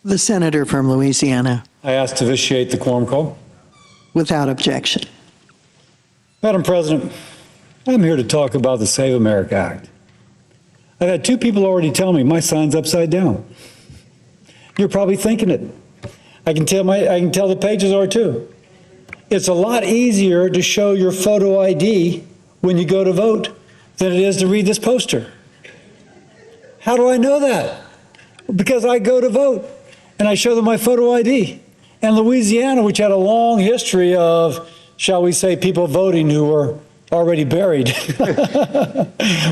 The senator from Louisiana, I ask to vitiate the quorum call. without objection. Madam President, I'm here to talk about the Save America Act. I've had two people already tell me my sign's upside down. You're probably thinking it. I can tell the pages are too. It's a lot easier to show your photo ID when you go to vote than it is to read this poster. How do I know that? Because I go to vote and I show them my photo ID. And Louisiana, which had a long history of, shall we say, people voting who were already buried,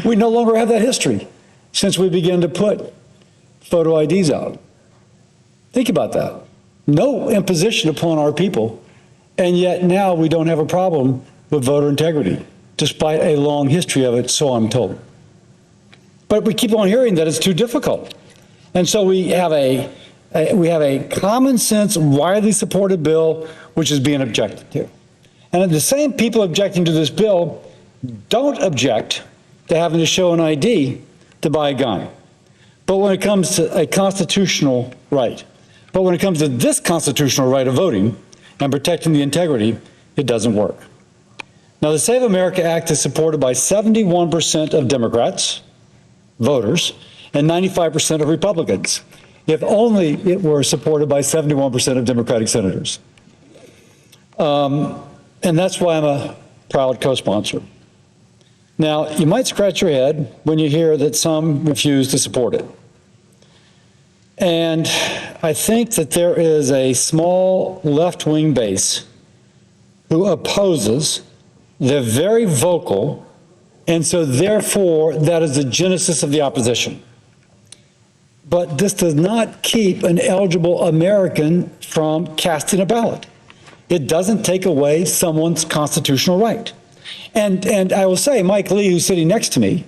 we no longer have that history since we began to put photo IDs out. Think about that. No imposition upon our people, and yet now we don't have a problem with voter integrity, despite a long history of it, so I'm told. But we keep on hearing that it's too difficult. And so we have a common sense, widely supported bill which is being objected to. And the same people objecting to this bill don't object to having to show an ID to buy a gun. But when it comes to a constitutional right, but when it comes to this constitutional right of voting and protecting the integrity, it doesn't work. Now, the Save America Act is supported by 71% of Democrats, voters, and 95% of Republicans. If only it were supported by 71% of Democratic senators. And that's why I'm a proud co-sponsor. Now, you might scratch your head when you hear that some refuse to support it. And I think that there is a small left-wing base who opposes. They're very vocal, and so therefore that is the genesis of the opposition. But this does not keep an eligible American from casting a ballot. It doesn't take away someone's constitutional right. And I will say, Mike Lee, who's sitting next to me,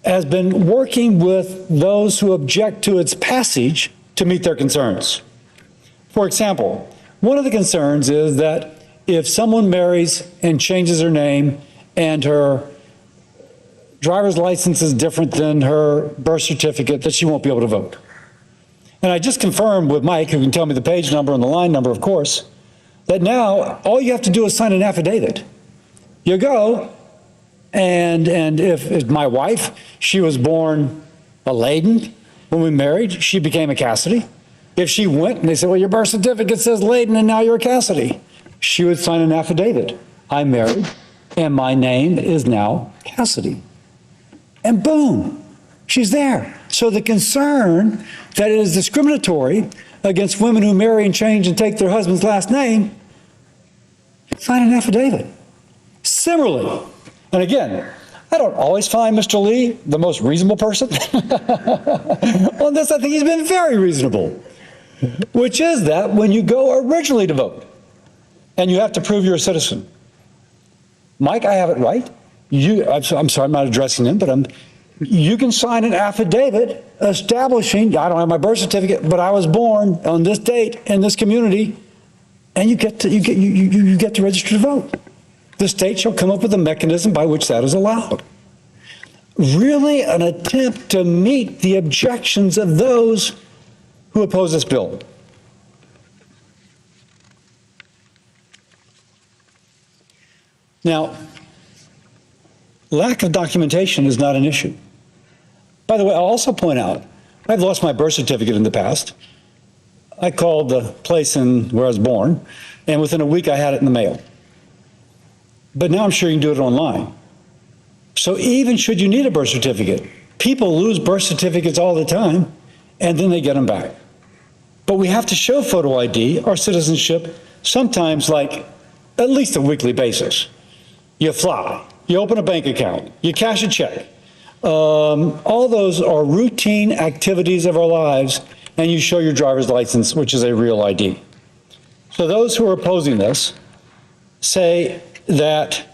has been working with those who object to its passage to meet their concerns. For example, one of the concerns is that if someone marries and changes her name and her driver's license is different than her birth certificate, that she won't be able to vote. And I just confirmed with Mike, who can tell me the page number and the line number, of course, that now all you have to do is sign an affidavit. You go, and if my wife, she was born a Layden when we married, she became a Cassidy. If she went and they said, well, your birth certificate says Layden and now you're a Cassidy, she would sign an affidavit. I'm married and my name is now Cassidy. And boom, she's there. So the concern that it is discriminatory against women who marry and change and take their husband's last name, sign an affidavit. Similarly, and again, I don't always find Mr. Lee the most reasonable person. On this, I think he's been very reasonable, which is that when you go originally to vote and you have to prove you're a citizen, Mike, I have it right. I'm sorry, I'm not addressing him, but you can sign an affidavit establishing, I don't have my birth certificate, but I was born on this date in this community, and you get to register to vote. The state shall come up with a mechanism by which that is allowed. Really an attempt to meet the objections of those who oppose this bill. Now, lack of documentation is not an issue. By the way, I'll also point out, I've lost my birth certificate in the past. I called the place where I was born, and within a week I had it in the mail. But now I'm sure you can do it online. So even should you need a birth certificate, people lose birth certificates all the time, and then they get them back. But we have to show photo ID or citizenship sometimes like at least a weekly basis. You fly, you open a bank account, you cash a check. All those are routine activities of our lives, and you show your driver's license, which is a real ID. So those who are opposing this say that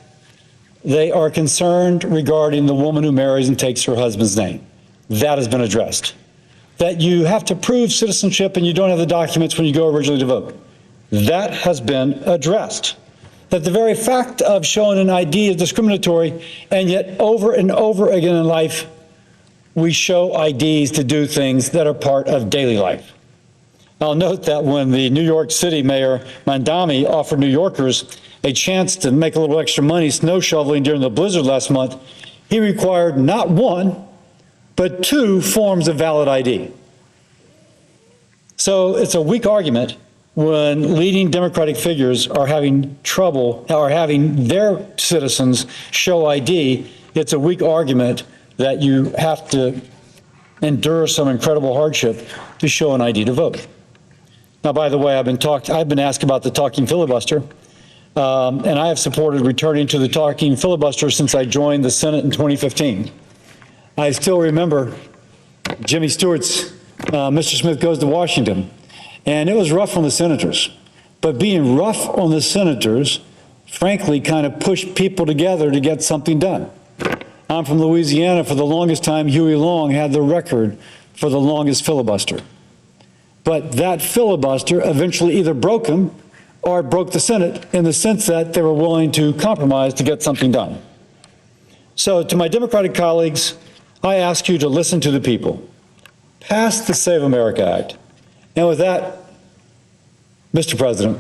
they are concerned regarding the woman who marries and takes her husband's name. That has been addressed. That you have to prove citizenship and you don't have the documents when you go originally to vote. That has been addressed. That the very fact of showing an ID is discriminatory, and yet over and over again in life, we show IDs to do things that are part of daily life. I'll note that when the New York City Mayor Mandami offered New Yorkers a chance to make a little extra money snow shoveling during the blizzard last month, he required not one, but two forms of valid ID. So it's a weak argument when leading Democratic figures are having trouble, or having their citizens show ID. It's a weak argument that you have to endure some incredible hardship to show an ID to vote. Now, by the way, I've been asked about the talking filibuster, and I have supported returning to the talking filibuster since I joined the Senate in 2015. I still remember Jimmy Stewart's Mr. Smith Goes to Washington, and it was rough on the senators. But being rough on the senators, frankly, kind of pushed people together to get something done. I'm from Louisiana. For the longest time, Huey Long had the record for the longest filibuster. But that filibuster eventually either broke him or it broke the Senate in the sense that they were willing to compromise to get something done. So to my Democratic colleagues, I ask you to listen to the people. Pass the Save America Act. And with that, Mr. President,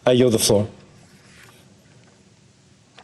I yield the floor.